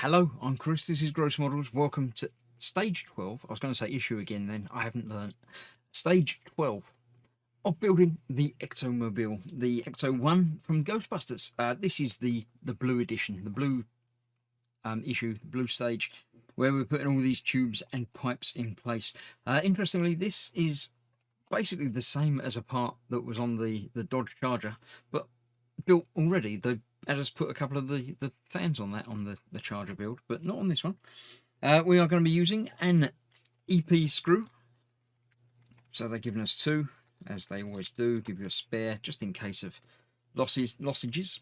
Hello, I'm Chris. This is Gross Models. Welcome to stage 12. I was going to say issue again then. I haven't learned. Stage 12 of building the Ectomobile, the Ecto-1 from Ghostbusters. This is the blue edition, the blue issue, the blue stage, where we're putting all these tubes and pipes in place. Interestingly, this is basically the same as a part that was on the Dodge Charger, but built already. They had us put a couple of the fans on that on the Charger build, but not on this one. We are going to be using an EP screw. So they're giving us two, as they always do, give you a spare just in case of lossages.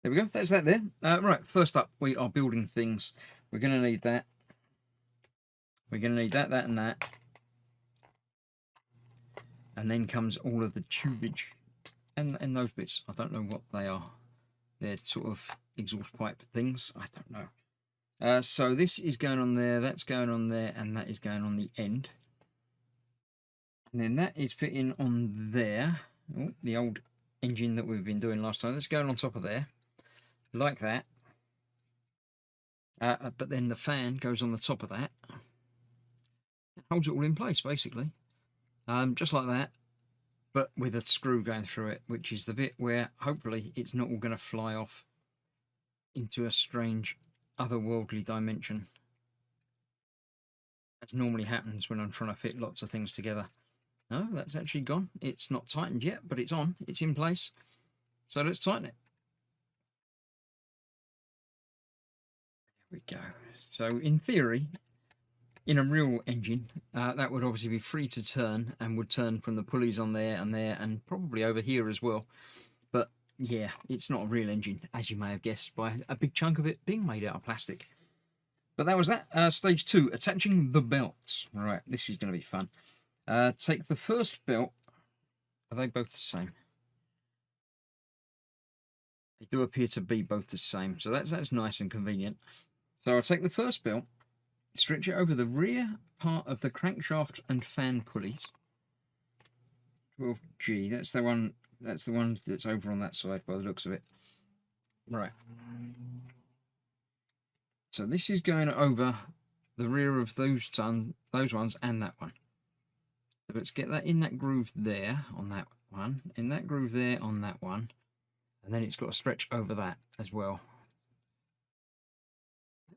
There we go, that's that there. Right, first up, we are building things. We're going to need that. We're going to need that, and that. And then comes all of the tubage and those bits. I don't know what they are. They're sort of exhaust pipe things. I don't know. So this is going on there, that's going on there, and that is going on the end. And then that is fitting on there. Oh, the old engine that we've been doing last time. That's going on top of there, like that. But then the fan goes on the top of that. It holds it all in place, basically. Just like that, but with a screw going through it, which is the bit where hopefully it's not all going to fly off into a strange otherworldly dimension, as normally happens when I'm trying to fit lots of things together. No, that's actually gone. It's not tightened yet, but it's on. It's in place. So let's tighten it. There we go. So in theory, in a real engine, that would obviously be free to turn and would turn from the pulleys on there and probably over here as well. But yeah, it's not a real engine, as you may have guessed by a big chunk of it being made out of plastic. But that was that. Stage 2, attaching the belts. Right, this is going to be fun. Take the first belt. Are they both the same? They do appear to be both the same, so that's nice and convenient. So I'll take the first belt, stretch it over the rear part of the crankshaft and fan pulleys. 12G, that's the one that's over on that side by the looks of it. Right. So this is going over the rear of those ones and that one. So let's get that in that groove there on that one, in that groove there on that one, and then it's got to stretch over that as well.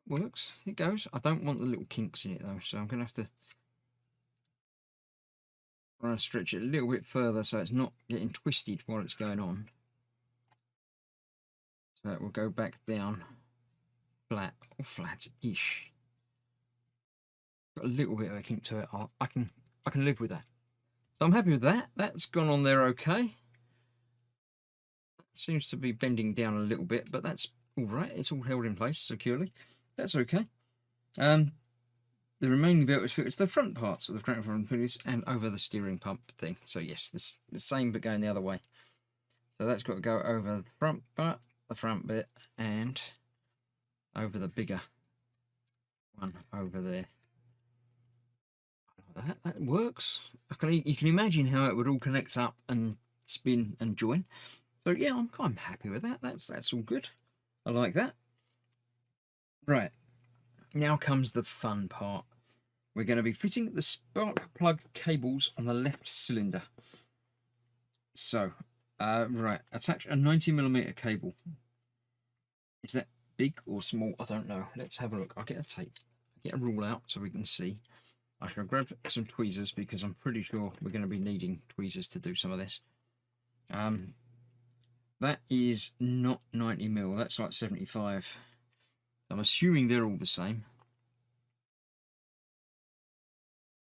Works, it goes. I don't want the little kinks in it though, so I'm going to have to try and stretch it a little bit further so it's not getting twisted while it's going on. So it will go back down flat, or flat-ish. Got a little bit of a kink to it. I can live with that. So I'm happy with that. That's gone on there okay. Seems to be bending down a little bit, but that's all right. It's all held in place securely. That's okay. The remaining belt is fitted to the front parts of the crankshaft pulleys and over the steering pump thing. So yes, this the same but going the other way. So that's got to go over the front part, the front bit, and over the bigger one over there. That works. You can imagine how it would all connect up and spin and join. So yeah, I'm happy with that. That's all good. I like that. Right, now comes the fun part. We're going to be fitting the spark plug cables on the left cylinder. So, right, attach a 90mm cable. Is that big or small? I don't know. Let's have a look. I'll get a tape. Get a rule out so we can see. I shall grab some tweezers because I'm pretty sure we're going to be needing tweezers to do some of this. That is not 90mm. That's like 75. I'm assuming they're all the same.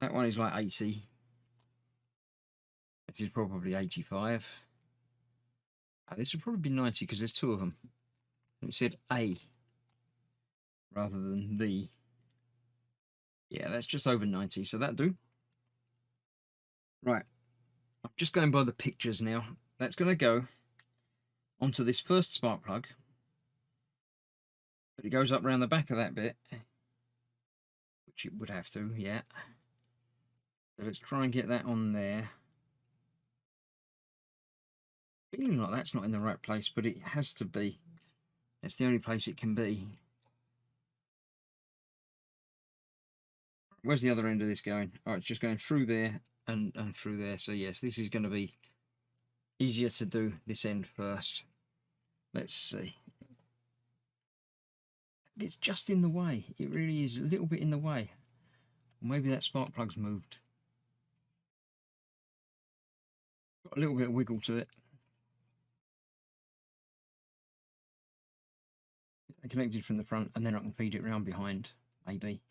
That one is like 80. This is probably 85. This would probably be 90 because there's two of them. It said A rather than the. Yeah, that's just over 90, so that'll do. Right, I'm just going by the pictures now. That's going to go onto this first spark plug. But it goes up around the back of that bit, which it would have to, yeah. So let's try and get that on there. Feeling like that's not in the right place, but it has to be. It's the only place it can be. Where's the other end of this going? Oh, it's just going through there and through there. So yes, this is going to be easier to do this end first. Let's see. It's just in the way. It really is a little bit in the way. Maybe that spark plug's moved. Got a little bit of wiggle to it. Connected from the front, and then I can feed it round behind, maybe.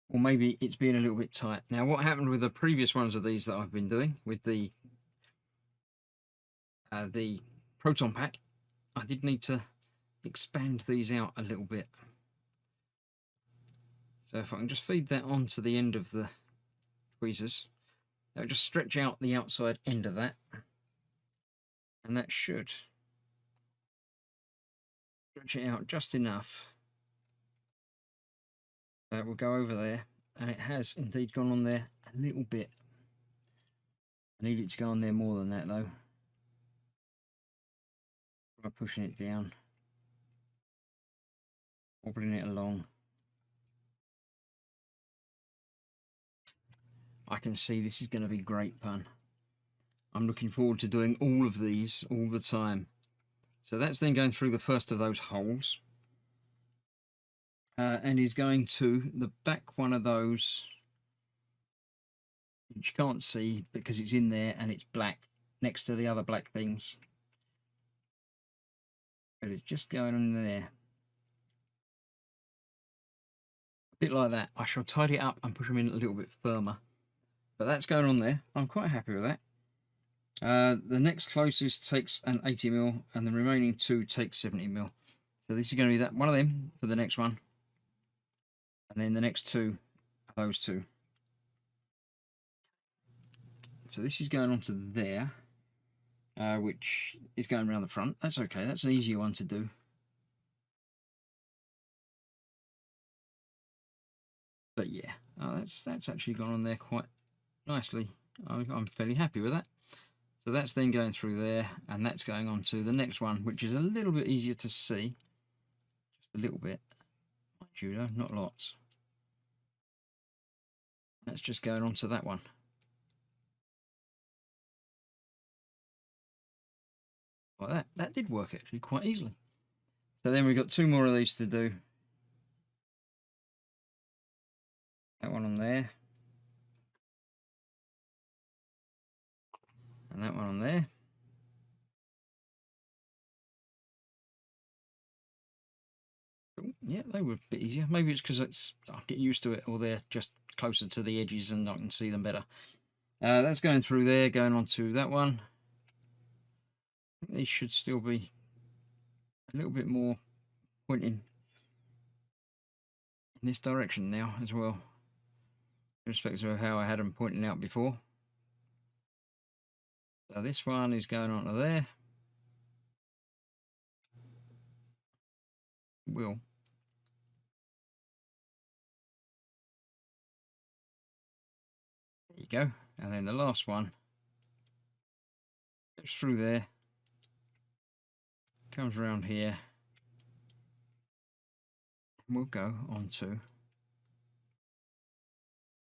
Or maybe it's being a little bit tight. Now, what happened with the previous ones of these that I've been doing with the proton pack, I did need to expand these out a little bit. So if I can just feed that onto the end of the tweezers, that'll just stretch out the outside end of that, and that should stretch it out just enough that will go over there, and it has indeed gone on there a little bit. I need it to go on there more than that though. By pushing it down, wobbling it along. I can see this is going to be great fun. I'm looking forward to doing all of these all the time. So that's then going through the first of those holes. And he's going to the back one of those, which you can't see because it's in there and it's black next to the other black things. But it's just going in there. A bit like that. I shall tidy it up and push them in a little bit firmer. But that's going on there. I'm quite happy with that. The next closest takes an 80mm and the remaining two take 70mm. So this is going to be that one of them for the next one. And then the next two are those two. So this is going on to there, which is going around the front. That's okay. That's an easier one to do. But yeah, that's actually gone on there quite nicely. I'm fairly happy with that. So that's then going through there, and that's going on to the next one, which is a little bit easier to see. Just a little bit. Mind you though, not lots. That's just going on to that one. Like that. That did work actually quite easily. So then we've got two more of these to do. That one on there. And that one on there. Yeah, they were a bit easier. Maybe it's because I get used to it, or they're just closer to the edges and I can see them better. That's going through there, going on to that one. I think these should still be a little bit more pointing in this direction now as well, in respect to how I had them pointing out before. So this one is going on to there. There you go. And then the last one goes through there, comes around here, and we'll go on to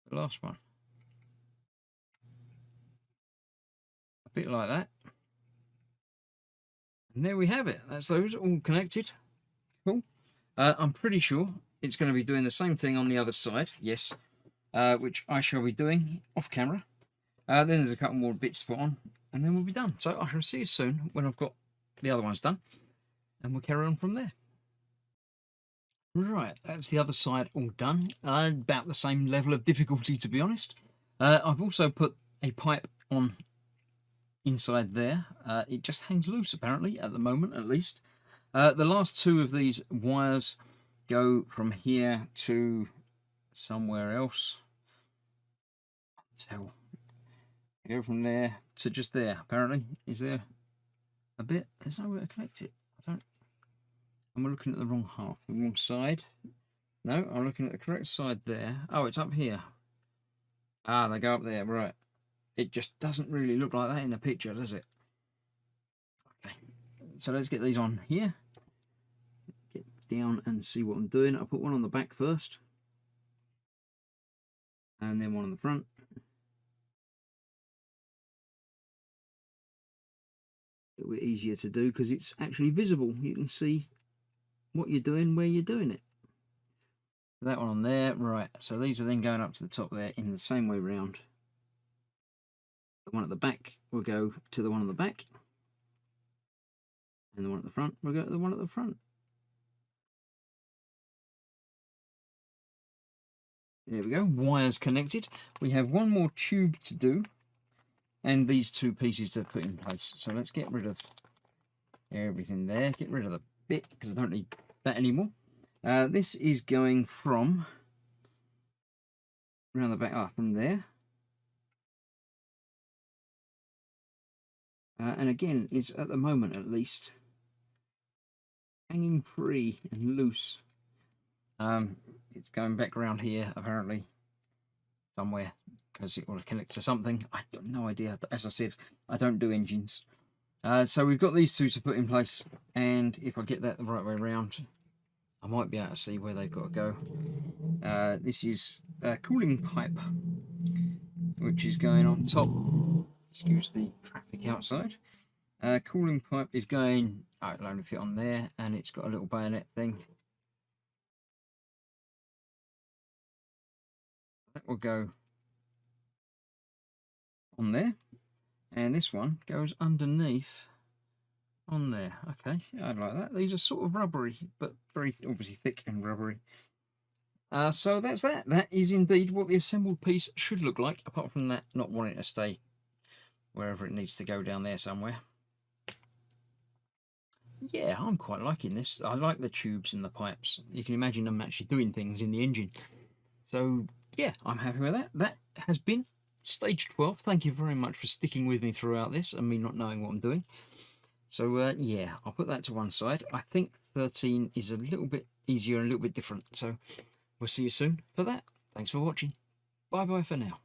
the last one. A bit like that. And there we have it. That's those all connected. Cool. I'm pretty sure it's going to be doing the same thing on the other side. Yes. Which I shall be doing off camera. Then there's a couple more bits to put on, and then we'll be done. So I shall see you soon when I've got the other ones done, and we'll carry on from there. Right, that's the other side all done. About the same level of difficulty, to be honest. I've also put a pipe on inside there. It just hangs loose, apparently, at the moment, at least. The last two of these wires go from here to somewhere else. Tell. Go from there to just there, apparently. Is there a bit? There's nowhere to connect it. Am I looking at the wrong half, the wrong side? No, I'm looking at the correct side there. Oh, it's up here. Ah, they go up there, right. It just doesn't really look like that in the picture, does it? Okay, so let's get these on here. Get down and see what I'm doing. I'll put one on the back first. and then one on the front. A little bit easier to do because it's actually visible. You can see what you're doing, where you're doing it. That one on there, right. So these are then going up to the top there in the same way round. The one at the back will go to the one on the back, and the one at the front will go to the one at the front. There we go, wires connected. We have one more tube to do, and these two pieces to put in place. So let's get rid of everything there. Get rid of the bit, because I don't need that anymore. This is going from around the back, from there. And again, it's at the moment at least hanging free and loose. It's going back around here apparently somewhere because it will connect to something. I have no idea. As I said, I don't do engines. So we've got these two to put in place, and if I get that the right way around, I might be able to see where they've got to go. This is a cooling pipe, which is going on top. Excuse the traffic outside. Cooling pipe is going, it'll only fit on there, and it's got a little bayonet thing. That will go on there, and this one goes underneath on there. Okay, I like that. These are sort of rubbery, but very obviously thick and rubbery. So that's that. That is indeed what the assembled piece should look like, apart from that not wanting to stay wherever it needs to go down there somewhere. Yeah, I'm quite liking this. I like the tubes and the pipes. You can imagine them actually doing things in the engine. So yeah, I'm happy with that. That has been stage 12. Thank you very much for sticking with me throughout this and me not knowing what I'm doing. So yeah, I'll put that to one side. I think 13 is a little bit easier and a little bit different. So we'll see you soon for that. Thanks for watching. Bye bye for now.